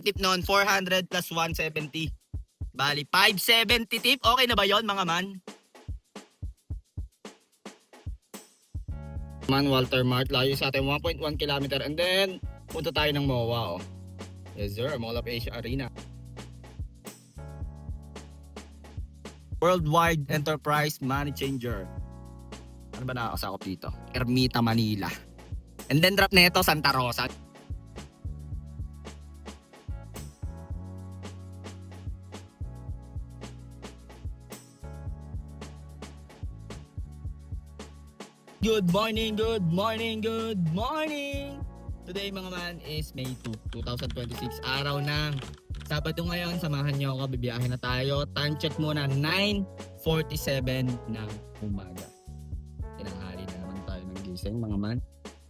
Tip noon, 400 plus 170. Bali, 570 tip. Okay na ba yon mga man? Man, Walter Mart, layo sa atin 1.1 kilometer. And then, punta tayo ng MOA, oh. Yes sir, Mall of Asia Arena. Worldwide Enterprise Money Changer. Ano ba nakakasakop dito? Ermita, Manila. And then drop nito, Santa Rosa. Good morning, good morning, good morning! Today mga man is May 2, 2026. Araw ng Sabado ngayon. Samahan niyo ako, bibiyahe na tayo. Time check muna, 9:47 ng umaga. Tinanghali na naman tayo ng gising mga man.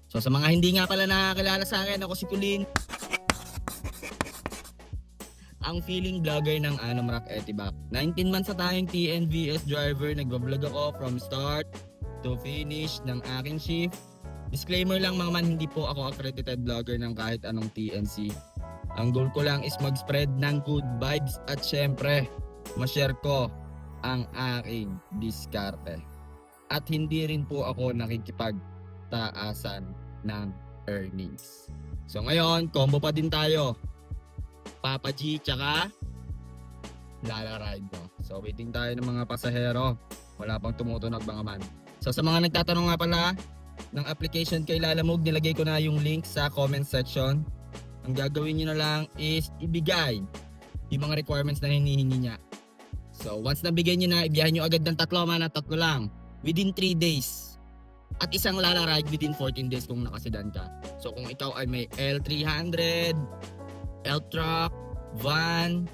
So sa mga hindi nga pala nakakilala sa akin, ako si Kulin. Ang feeling vlogger ng Anamrak Etibac. 19 months sa tayong TNVS driver. Nagbablog ako from start to finish ng aking shift. Disclaimer lang mga man, hindi po ako accredited vlogger ng kahit anong TNC. Ang goal ko lang is mag-spread ng good vibes at syempre, ma-share ko ang aking diskarte. At hindi rin po ako nakikipagtaasan ng earnings. So ngayon, combo pa din tayo. Papa G tsaka Lala Ride, no? So waiting tayo ng mga pasahero. Wala pang tumutunog mga man. So sa mga nagtatanong nga pala ng application kay Lalamove, nilagay ko na yung link sa comment section. Ang gagawin nyo na lang is ibigay yung mga requirements na hinihingi niya. So once nabigay nyo na, ibiyahin nyo agad ng tatlo lang. Within 3 days. At isang Lala Ride within 14 days kung nakasedan ka. So kung ikaw ay may L300, L-Truck, van,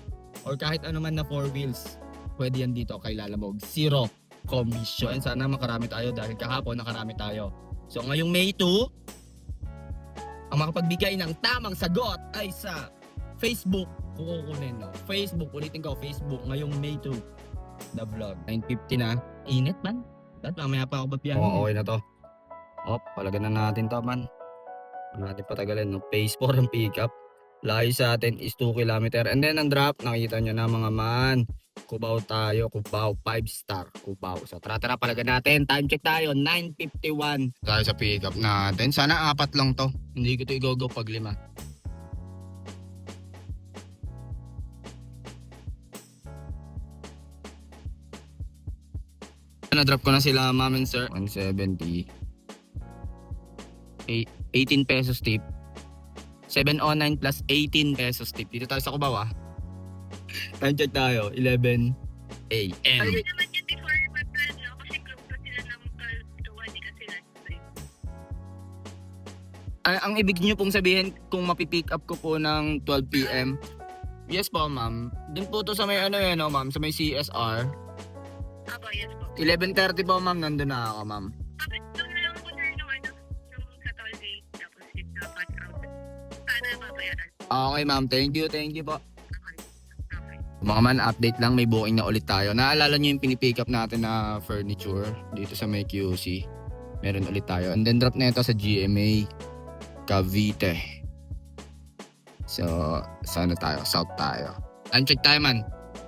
or kahit ano man na 4 wheels, pwede yan dito kay Lalamove. Zero commission. And sana makarami tayo dahil kahapon nakarami tayo. So ngayong May 2, ang makapagbigay ng tamang sagot ay sa Facebook. Kukunin, no? Facebook, ulitin ko, Facebook ngayong May 2 na vlog. 9:50 na. Init man. Dahil mamaya pa ako babiyahin. Oo, okay na to. Palagan na natin to man. Huwag natin patagalin, no? Phase 4 ang pick up. Layo sa atin is 2 kilometer. And then ang drop, nakikita nyo na mga man. Cubao tayo, Cubao, 5-star Cubao. So tara palagan natin. Time check tayo, 9:51. Tayo sa pick up natin. Sana 4 lang to. Hindi ko to i-go pag 5. Na-drop ko na sila, ma'am and sir. 170. 18 pesos tip. 709 plus 18 pesos tip. Dito tayo sa Cubao, ah. Time check tayo, 11 a.m. Pwede naman yun before mag-plan, no? Kasi group pa sila ng 12 to 1, di kasi lunch break. Ang ibig niyo pong sabihin kung mapipick up ko po ng 12 p.m. Yes po, ma'am. Din po to sa may ma'am, sa may CSR. Apo, yes po. 11:30 po, ma'am. Nandun na ako, ma'am. Bakit doon na lang po sir nung sa toll gate, tapos yung pass out. Paano babayaran? Okay, ma'am. Thank you po. Okay. Okay. Mga man, update lang. May booking na ulit tayo. Naalala niyo yung pinipick up natin na furniture dito sa may QC. Meron ulit tayo. And then drop na ito sa GMA Cavite. So, saan na tayo? South tayo. Time check tayo, man.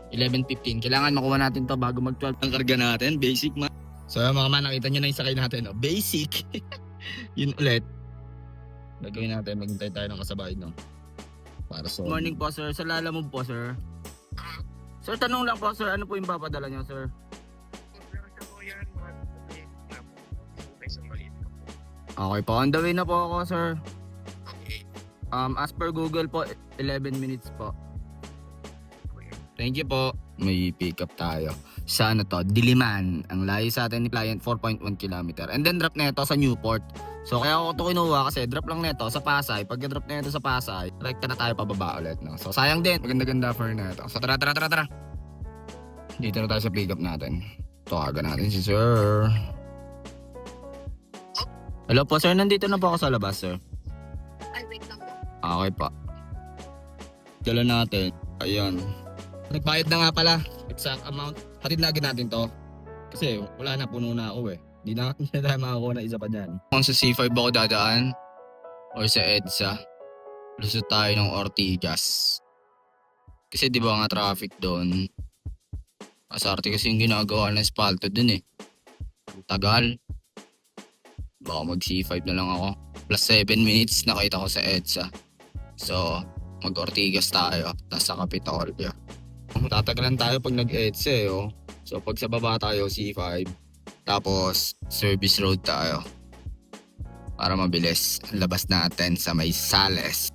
11:15. Kailangan makuha natin to bago mag-12 ang karga natin. Basic, man. So, mga man, nakita nyo na yung sakay natin. No? Basic. Yun ulit. Gagawin natin. Maghintay tayo ng kasabay, no? Para so. Morning po, sir. Sa Lalamove po, sir. Sir, tanong lang po, sir. Ano po yung papadala nyo, sir? Okay po. On the way na po ako, sir. As per Google po, 11 minutes po. Thank you po. May pick up tayo. Sa ano to? Diliman. Ang layo sa atin ni client, 4.1 kilometer. And then drop na ito sa Newport. So kaya ako ito kinuha kasi drop lang nito sa Pasay. Pag drop na ito sa Pasay, rekta na tayo pababa ulit. No? So sayang din. Maganda-ganda for na ito. So tara. Dito na tayo sa pick up natin. Tawagan natin si sir. Hello po sir, nandito na po ako sa labas sir. Ay, wait lang po. Okay pa. Dala natin. Ayan. Nagbayad na nga pala. Exact amount. Hatid na agad natin to. Kasi wala na, puno na ako eh. Hindi na tayo makakuha na isa pa dyan. Kung sa C5 ako dadaan or sa EDSA. lusot tayo ng Ortigas. Kasi di ba nga traffic doon? Asarte kasi yung ginagawa ng espalto dun eh. Tagal. Baka mag C5 na lang ako. Plus 7 minutes nakita ko sa EDSA. So, mag Ortigas tayo. Tapos sa Kapitolyo. Tatagalan tayo pag nag-EDSA eh oh. So pag sa baba tayo C5. Tapos service road tayo. Para mabilis. Ang labas natin sa may Sales.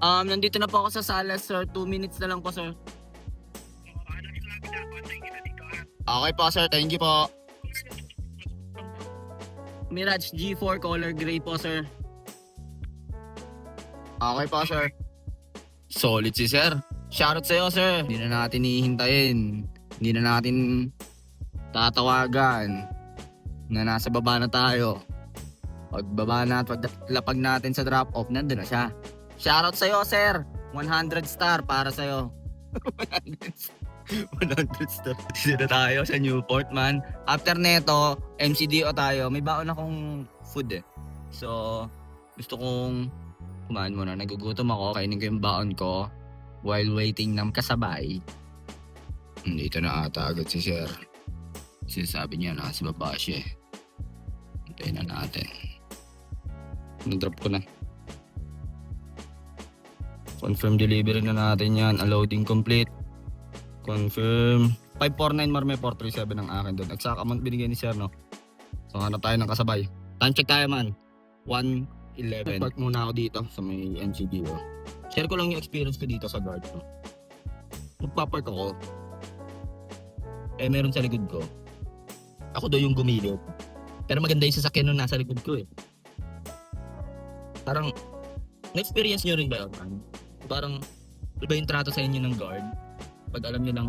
Nandito na po ako sa Sales, sir. 2 minutes na lang po, sir. Okay po, sir. Thank you po. Mirage G4 color gray po, sir. Okay po, sir. Solid si sir. Shoutout sa'yo, sir. Hindi na natin hihintayin. Hindi na natin tatawagan na nasa baba na tayo. Pagbaba na at paglapag natin sa drop-off, nandun na siya. Shoutout sa'yo, sir. 100 star para sa'yo. 100 star. Dito na tayo sa Newport, man. After neto, MCDO tayo. May baon akong food eh. So, gusto kong kumain muna. Nagugutom ako. Kainin ko yung baon ko while waiting ng kasabay. Dito na ata agad si sir. Sinasabi niya na sa baba siya eh. Hintayin na natin. Nag-drop ko na. Confirm delivery na natin yan. Unloading complete. Confirm. 549 Marme 437 ang akin doon. Exact amount binigay ni sir, no? So hanap tayo ng kasabay. Time check tayo, man. 1:11. Park muna ako dito sa may NCDO. Share ko lang yung experience ko dito sa guard, no? Magpapark ako. Meron sa likod ko. Ako daw yung gumilid. Pero maganda yung sasakyan nung nasa likod ko eh. Parang, na-experience nyo rin ba yun, man? Parang, iba yung trato sa inyo ng guard. Pag alam nyo ng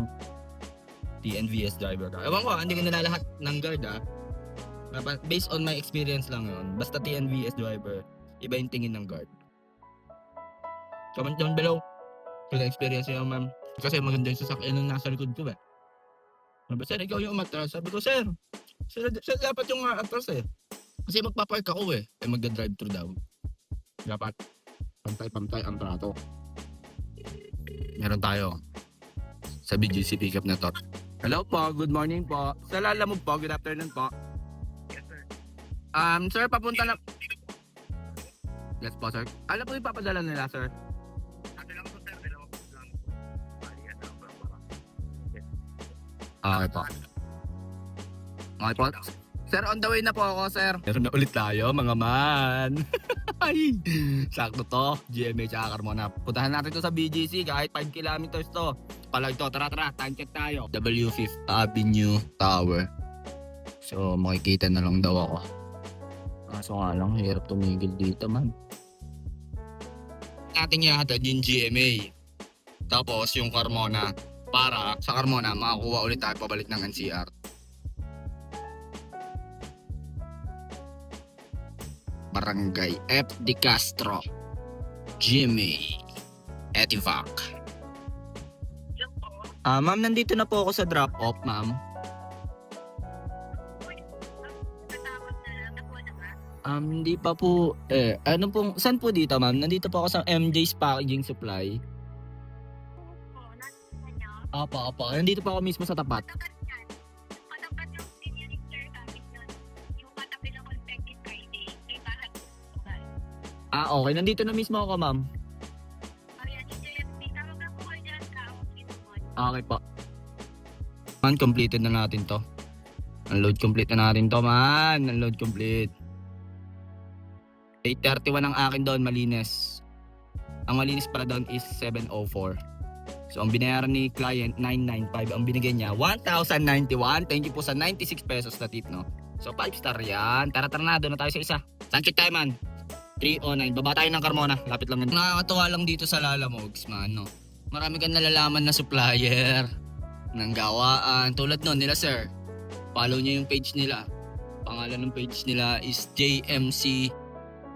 TNVS driver ka. Ewan ko, hindi ko nilalahat ng guard based on my experience lang yun. Basta TNVS driver, iba yung tingin ng guard. Comment down below kung na-experience nyo, ma'am. Kasi maganda yung sasakyan nung nasa likod ko eh. Sabi, sir, ikaw yung umatras. Sabi ko, sir dapat yung atras eh. Kasi magpapark ako eh. Magda-drive-thru daw. Dapat pantay-pantay ang trato. Meron tayo sa BGC pickup na to. Hello po, good morning po. Sa Lalamove po, good afternoon po. Yes, sir. Sir, papunta na... Yes po, sir. Alam po yung papadala nila, sir? Ano lang po, sir. Dalawang po lang. Yes, sir. Okay po. Okay po. Sir, on the way na po ako, sir. Meron na ulit tayo, mga man. Ay, sakto to. GMA tsaka Carmona. Puntahan natin to sa BGC kahit 5 kilometers to. Palag to, tara, time check tayo. W5th Avenue Tower. So, makikita na lang daw ako. Kaso nga lang, hirap tumigil dito, man. Natin yatad yung GMA. Tapos yung Carmona. Para sa Carmona, makakuha ulit tayo pabalik ng NCR. Barangay F. De Castro, GMA, Etivac. Yan po. Ma'am, nandito na po ako sa drop-off, ma'am. Natawag na lang. Nakuha na ba? Hindi pa po, saan po dito, ma'am? Nandito po ako sa MJ's Packaging Supply. Oo, nandito na niya. Apa. Nandito po ako mismo sa tapat. Patapat yan. Patapat yung engineering sir gamit yun. Yung katabi ng Confected Friday. May bahay po. Okay. Nandito na mismo ako, ma'am. Ayan, yung JFP. Tawag na po kayo dyan ka. Okay po. Man, completed na natin to. Unload complete na natin to, man. Unload complete. 8:31 ang akin doon, malinis. Ang malinis pala doon is 7:04. So, ang binayaran ni client, 995. Ang binigay niya, 1,091. Thank you po sa 96 pesos na tip, no? So, 5 star yan. Tara na, doon na tayo sa isa. Time check tayo, man. 3:09. Baba tayo ng Carmona. Lapit lang yun. Nakakatawa lang dito sa Lalamogs, man, no? Marami kang nalalaman na supplier ng gawaan. Tulad nun nila, sir. Follow nyo yung page nila. Pangalan ng page nila is JMC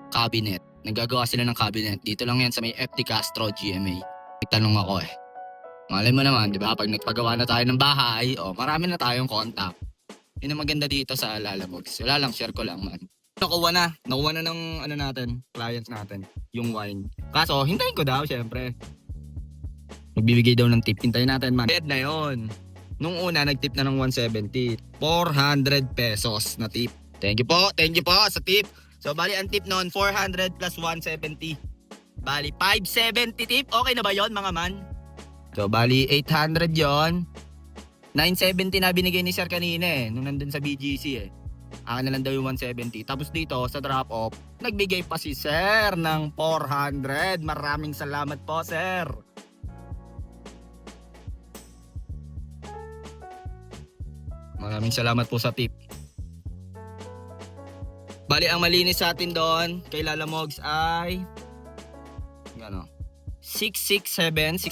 Cabinet. Naggagawa sila ng cabinet. Dito lang yan sa may FD Castro, GMA. Nagtanong ako Malay mo naman, di ba? Pag nagpagawa na tayo ng bahay, marami na tayong contact. Yun ang maganda dito sa Lalamogs. Wala lang, share ko lang man. Nakuha na ng client natin, yung wine. Kaso, hintayin ko daw, syempre. Magbibigay daw ng tip, hintayin natin man. Bed na yon. Nung una, nag-tip na ng 170. 400 pesos na tip. Thank you po sa tip. So, bali ang tip noon, 400 plus 170. Bali, 570 tip. Okay na ba yon mga man? So, bali, 800 yon. 970 na binigay ni Sir kanina nung nandun sa BGC Akin na lang daw yung 170. Tapos dito, sa drop-off, nagbigay pa si Sir ng 400. Maraming salamat po, Sir. Maraming salamat po sa tip. Bali, ang malinis sa atin doon kay Lalamogs ay 667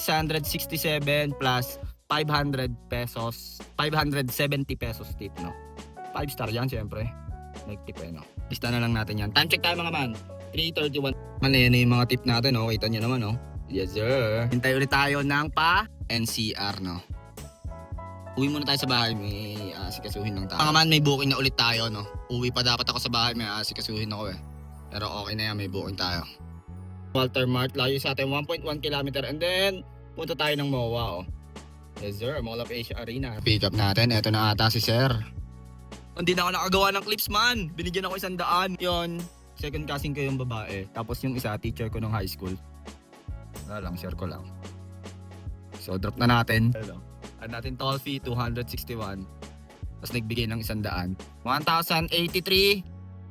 plus 500 pesos. 570 pesos tip, no? 5 star yan, syempre. Nag-tip no? Lista na lang natin yan. Time check tayo mga man. 3:31. Yan yung mga tip natin, no? Kita nyo naman, no? Yes, sir. Hintay ulit tayo ng NCR, no? Uwi muna tayo sa bahay, may asikasuhin lang tayo. Mga man, may booking na ulit tayo, no? Uwi pa dapat ako sa bahay, may asikasuhin ako Pero okay na yan, may booking tayo. Walter Mart, layo sa atin 1.1 km and then punta tayo ng MOA, Yes sir, Mall of Asia Arena. Pick up natin, eto na ata si Sir. Hindi na ako nakagawa ng clips man. Binigyan ako 100. Yon, second cousin ko yung babae. Tapos yung isa, teacher ko nung high school. Wala lang, share ko lang. So drop na natin. Add natin toll fee, 261. Tapos nagbigay ng 100. 1,083.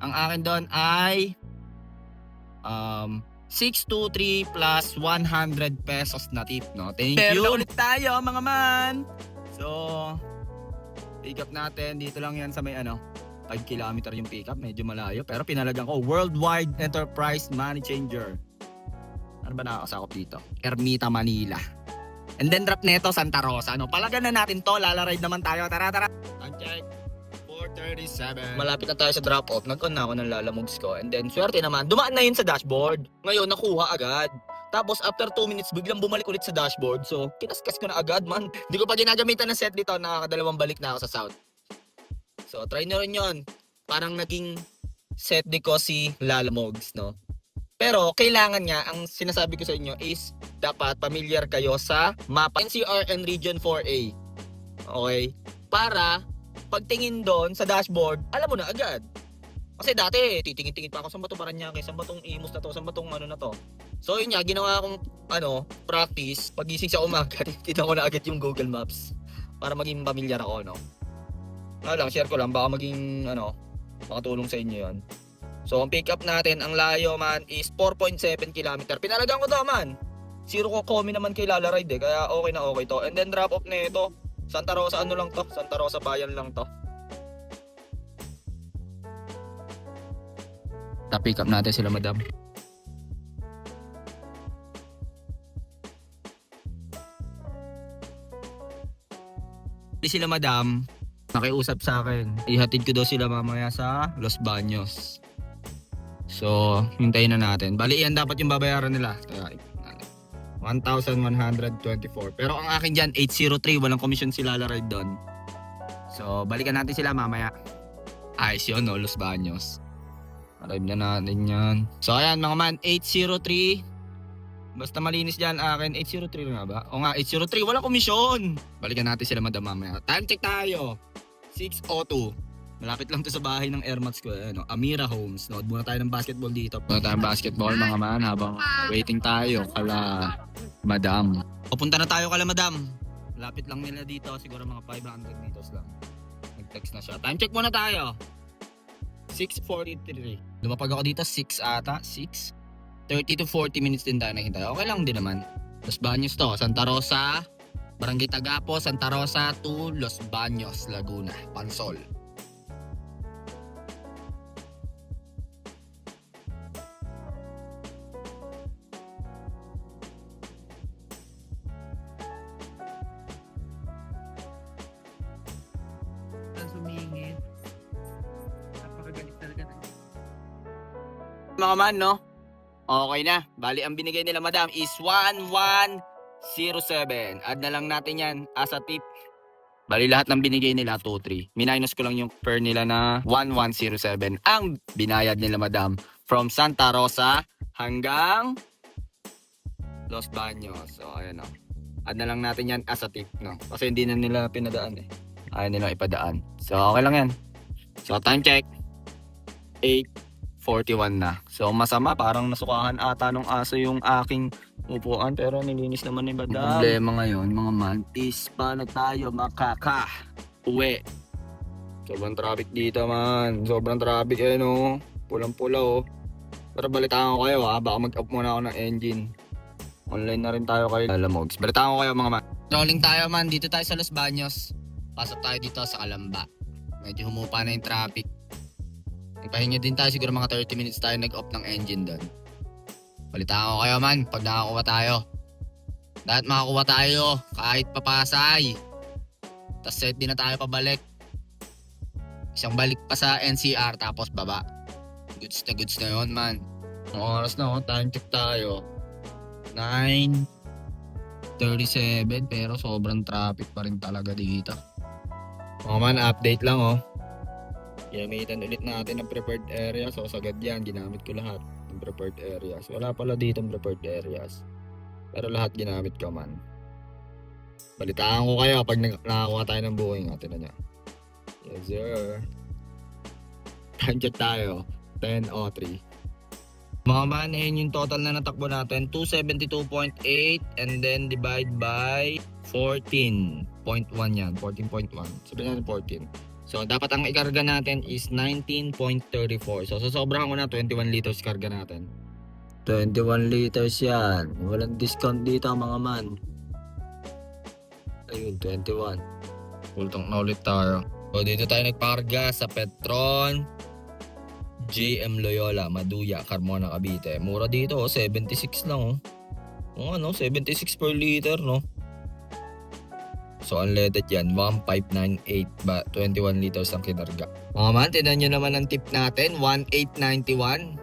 Ang akin doon ay 623 plus 100 pesos na tip, no? Thank you. Pero ulit tayo, mga man. So, pick up natin. Dito lang yan sa may 5 kilometer yung pick up. Medyo malayo. Pero pinalagan ko, Worldwide Enterprise Money Changer. Ano ba nakakasakop dito? Ermita, Manila. And then drop neto, Santa Rosa. Palagan na natin to. Lalaride naman tayo. Tara. Time check. 4:37. Malapit na tayo sa drop-off. Nag-on na ako ng Lalamogs ko. And then, swerte naman. Dumaan na yun sa dashboard. Ngayon, nakuha agad. Tapos, after 2 minutes, biglang bumalik ulit sa dashboard. So, kinaskas ko na agad, man. Hindi ko pa ginagamitan ng set dito. Nakakadalawang balik na ako sa South. So, try nyo rin yun. Parang naging set di ko si Lalamogs, no? Pero, kailangan nga, ang sinasabi ko sa inyo is, dapat familiar kayo sa mapa NCR and Region 4A. Okay? Para pagtingin doon sa dashboard, alam mo na agad. Kasi dati, titingin-tingin pa ako sa batong Paranaque, sa batong Imus na to, sa batong ano na to. So yun nga, ginawa akong practice. Pagising sa umaga, titignan ko na agad yung Google Maps. Para maging familiar ako, no? Share ko lang, baka maging, makatulong sa inyo yun. So ang pick up natin, ang layo man is 4.7 km. Pinalagan ko to man. Zero ko kami naman kay Lalaride kaya okay na okay to. And then drop off na ito. Santa Rosa lang to? Santa Rosa bayan lang to. Ta-pick up natin sila, madam. Sila, madam, nakiusap sa akin. Ihatid ko daw sila mamaya sa Los Baños. So, hintayin na natin. Bali, yan dapat yung babayaran nila. 1,124. Pero ang akin dyan, 803. Walang commission si Lalaride doon. So, balikan natin sila mamaya. Ayos yun, no? Los Baños. Arrive na natin yan. So, ayan mga man, 803. Basta malinis dyan akin. 803 nga ba? O nga, 803. Walang komisyon. Balikan natin sila, madam, mamaya. Time check tayo. 6:02. Malapit lang to sa bahay ng Airmats ko. Amira Homes. Nood muna tayo ng basketball dito. Muna tayo ng basketball, mga man, habang waiting tayo kala madam. Pupunta na tayo kala madam. Lapit lang nila dito. Siguro mga 500 meters lang. Nag-text na siya. Time check muna tayo. 6:43. Lumapag ako dito, 6 ata. 6. 30 to 40 minutes din tayo naghintay. Okay lang din naman. Los Baños to. Santa Rosa. Barangay Tagapo, Santa Rosa to Los Baños, Laguna. Pansol. Sumingit. Napakagalit talaga na. Mga man, no? Okay na. Bali, ang binigay nila, madam, is 1,1 Add na lang natin yan as a tip. Bali lahat ng binigay nila 2-3. Minus ko lang yung fare nila na 1107. Ang binayad nila madam from Santa Rosa hanggang Los Baños. So ayan o. Add na lang natin yan as a tip, no? Kasi hindi na nila pinadaan eh. Ayaw nila ipadaan. So okay lang yan. So time check. 8:41 na. So masama, parang nasukahan ata nung aso yung aking upuan, pero nilinis naman ni madam. Ang problema ngayon mga mantis, paano tayo uwi? Sobrang traffic dito man. Sobrang traffic eh no. Pulang-pula oh. Pero balitaan ko kayo baka mag-up muna ako ng engine. Online na rin tayo kayo. Lalamogs. Balitaan ko kayo mga man. Rolling tayo man. Dito tayo sa Los Baños. Pasok tayo dito sa Calamba. Medyo humupa na yung traffic. Nagpahinga din tayo. Siguro mga 30 minutes tayo nag-off ng engine doon. Balitaan ko kayo man. Pag nakakuha tayo. Dapat makakuha tayo. Kahit papasay. Tapos set din na tayo pabalik. Isang balik pa sa NCR. Tapos baba. Goods na yun man. Ang oras na time check tayo. 9:37 pero sobrang traffic pa rin talaga dito. Man, update lang Gamitan ulit natin ng prepared area. So sagad yan, ginamit ko lahat ng prepared areas. Wala pala dito ng prepared areas. Pero lahat ginamit ko man. Balitaan ko kayo pag nakakuha tayo ng booking. Atin na niya. Yes sir. Time check tayo. 10:03. Mga man, ayun yung total na natakbo natin. 272.8 and then divide by 14.1 yan. 14.1. Sabihin natin 14. So, dapat ang ikarga natin is 19.34. So, sobrang ko na 21 liters karga natin. 21 liters yan. Walang discount dito mga man. Ayun, 21. Pultong na ulit tayo. So, dito tayo nagparga sa Petron JM Loyola, Maduya, Carmona, Cavite. Mura dito 76 lang Oo 76 per liter no. So unleaded yan, 1598 ba 21 liters ang kinarga. Mga man, tignan nyo naman ang tip natin, 1891.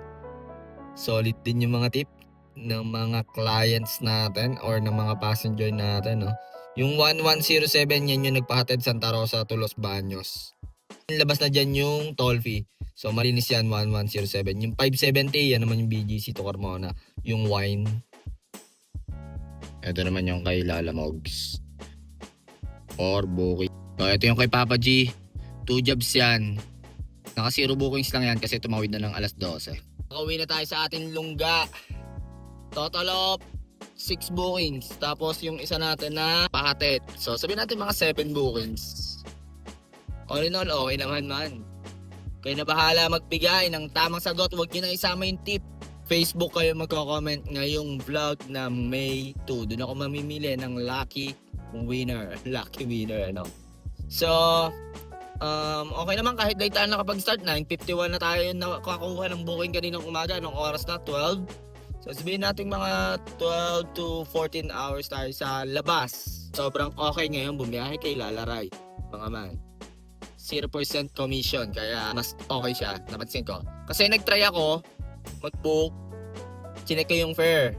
Solid din yung mga tip ng mga clients natin or ng mga passenger natin no. Yung 1107 yan yung nagpahatid Santa Rosa to Los Baños. Labas na dyan yung toll fee. So malinis yan 1107. Yung 570 yan naman yung BGC to Carmona. Yung wine. Ito naman yung kay Lalamogs. Or booking. So ito yung kay Papa G. 2 jobs yan. Naka 0 bookings lang yan kasi tumawid na ng alas 12. Nakauwi na tayo sa ating lungga. Total of 6 bookings. Tapos yung isa natin na pahatid. So sabihin natin mga 7 bookings. All in all, okay naman man. Kayo na bahala magbigay ng tamang sagot. Huwag nyo na isama yung tip. Facebook kayo magko-comment ngayong vlog na May 2. Doon ako mamimili ng lucky winner. Lucky winner, ano. So, okay naman kahit late tayo nakapag-start. 9:51 na tayo nakakuha ng booking kaninang umaga. Anong oras na? 12. So, sabihin natin mga 12 to 14 hours tayo sa labas. Sobrang okay ngayon bumiyahe kay Lalaray, mga man. 0% commission, kaya mas okay siya, napansin ko. Kasi nag-try ako mag-book, chinek ko yung fare.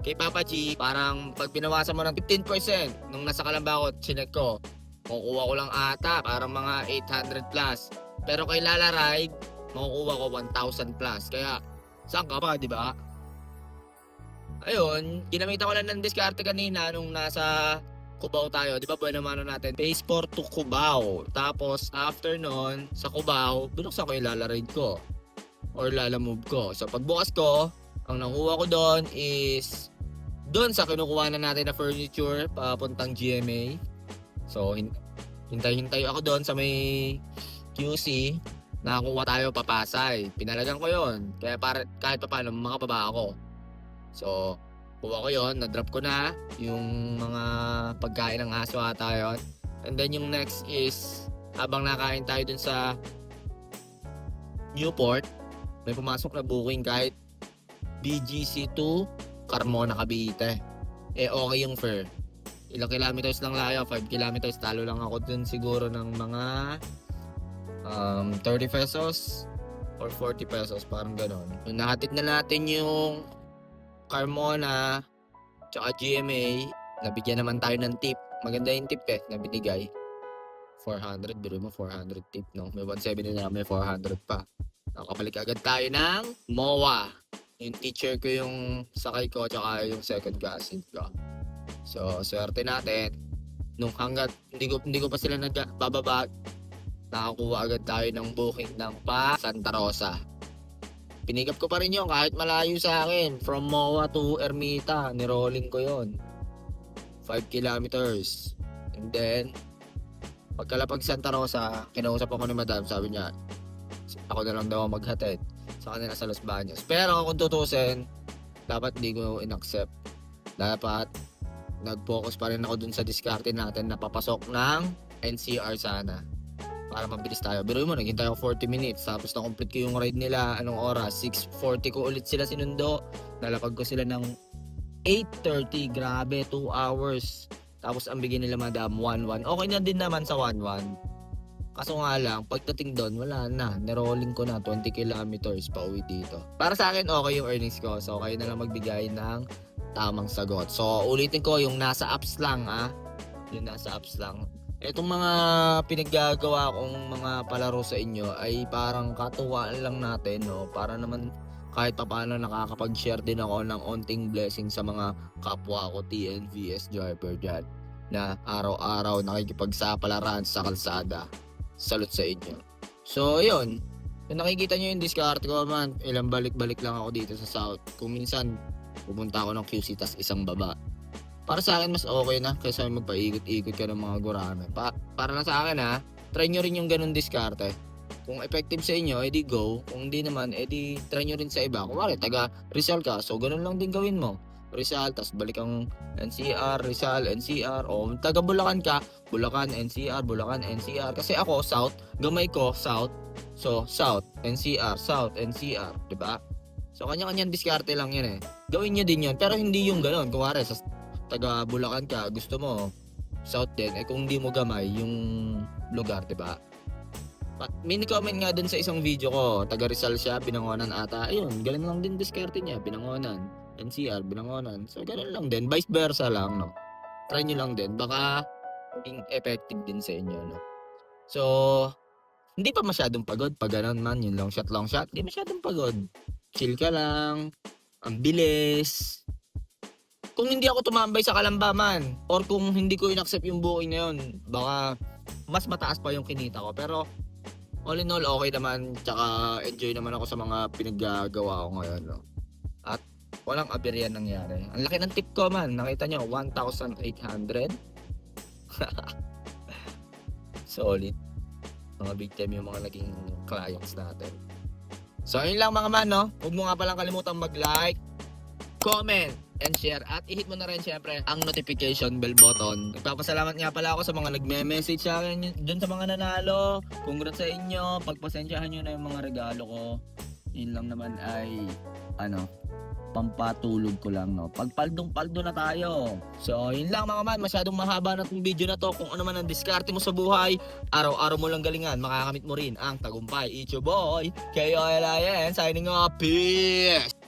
Kay Papa G, parang pag binawasan mo ng 15%, nung nasa Calamba ako, chinek ko, makukuha ko lang ata, parang mga 800 plus. Pero kay Lala Ride, makukuha ko 1,000 plus. Kaya, saan ka pa, di ba? Ayun, ginamitan ko lang ng diskarte kanina nung nasa Cubao tayo, di ba buwan naman natin, Phase 4 to Cubao. Tapos after nun, sa Cubao, binuksan ko yung Lalaride ko or Lalamove ko. So pagbukas ko, ang nakuha ko doon is doon sa kinukuha na natin na furniture papuntang GMA. So hintay-hintay ako doon sa may QC, nakakuha tayo papasay. Pinalagan ko yon, kaya kahit pa paano makababa ako. So kuha ko yun, na-drop ko na yung mga pagkain ng aso ata yun. And then yung next is, habang nakain tayo dun sa Newport, may pumasok na booking kahit BGC to Carmona, Cavite. Okay yung fare. Ilang kilometers lang layo, 5 kilometers, talo lang ako dun siguro ng mga 30 pesos or 40 pesos, parang ganon. So, nahatid na natin yung Carmona tsaka GMA. Nabigyan naman tayo ng tip. Maganda yung tip na binigay. 400, biro mo 400 tip, no? May 170 na, may 400 pa. Nakabalik agad tayo ng MOA. Yung teacher ko yung sakay ko, tsaka yung second cousin ko. So, swerte natin. Nung hanggat hindi ko pa sila nagbababa, nakakuha agad tayo ng booking ng pa Santa Rosa. Pinikap ko pa rin yun kahit malayo sa akin. From MOA to Ermita, nirolling ko yon 5 kilometers. And then, pagkalapag Santa Rosa, kinausap ako ni Madam, sabi niya, ako na lang daw ang maghatid sa kanila sa Los Baños. Pero kung tutusin, dapat hindi ko in-accept. Dapat nag-focus pa rin ako dun sa diskarte natin na papasok ng NCR sana. Para mabilis tayo. Pero mo, naghintay ako 40 minutes. Tapos na-complete ko yung ride nila. Anong oras? 6:40 ko ulit sila sinundo. Nalapag ko sila ng 8:30. Grabe, 2 hours. Tapos ang bigyan nila Madam 1-1. Okay na din naman sa 1-1. Kaso nga lang, pagdating doon, wala na. Nirolling ko na 20 kilometers pa uwi dito. Para sa akin, okay yung earnings ko. So, kayo na lang magbigay ng tamang sagot. So, ulitin ko yung nasa apps lang, yung nasa apps lang. Itong mga pinaggagawa kong mga palaro sa inyo ay parang katuwaan lang natin, no? Para naman kahit pa paano nakakapag-share din ako ng onting blessing sa mga kapwa ko TNVS driver dyan na araw-araw nakikipagsapalaran sa kalsada. Salute sa inyo. So, yun. Kung nakikita nyo yung discard ko, man, ilang balik-balik lang ako dito sa South. Kung minsan, pupunta ako ng QC tas isang baba. Para sa akin, mas okay na kaysa magpaikot-ikot ka ng mga gurame. Para lang sa akin, try nyo rin yung ganun diskarte. Kung effective sa inyo, edi go. Kung hindi naman, edi try nyo rin sa iba. Kung wala, taga Rizal ka, so ganun lang din gawin mo. Rizal, tas balik ang NCR, Rizal, NCR, o taga Bulacan ka, Bulacan, NCR, Bulacan, NCR. Kasi ako, South, gamay ko, South. So, South, NCR, South, NCR, diba? So, kanya-kanyang diskarte lang yan Gawin nyo din yun, pero hindi yung ganun. Kung wari, sa taga Bulacan ka, gusto mo, South din, kung hindi mo gamay yung lugar, diba? May comment nga dun sa isang video ko, taga Rizal siya, Binangonan ata. Ayun, galing lang din diskarte niya, Binangonan. NCR, Binangonan. So, ganun lang din. Vice versa lang, no? Try nyo lang din. Baka maging effective din sa inyo, no? So, hindi pa masyadong pagod. Pag ganun man, yung long shot. Hindi masyadong pagod. Chill ka lang. Ang bilis. Kung hindi ako tumambay sa Kalambaman, or kung hindi ko in-accept yung booking na yun, baka mas mataas pa yung kinita ko. Pero, all in all, okay naman. Tsaka enjoy naman ako sa mga pinaggagawa ko ngayon, no? At walang aberyan nangyari. Ang laki ng tip ko, man. Nakita nyo, 1,800. Solid. Mga big time yung mga naging clients natin. So, yun lang mga man, no? Huwag mo nga palang kalimutang mag-like, comment, and share. At i-hit mo na rin syempre ang notification bell button. Nagpapasalamat nga pala ako sa mga nagme-message sa akin dun sa mga nanalo. Congrats sa inyo. Pagpasensyahan nyo na yung mga regalo ko. Yun lang naman ay pampatulog ko lang, no? Pagpaldong-paldo na tayo. So, yun lang mga man. Masyadong mahaba na itong video na to. Kung ano man ang diskarte mo sa buhay, araw-araw mo lang galingan, makakamit mo rin ang tagumpay. It's your boy, KOLIN, signing off. Peace!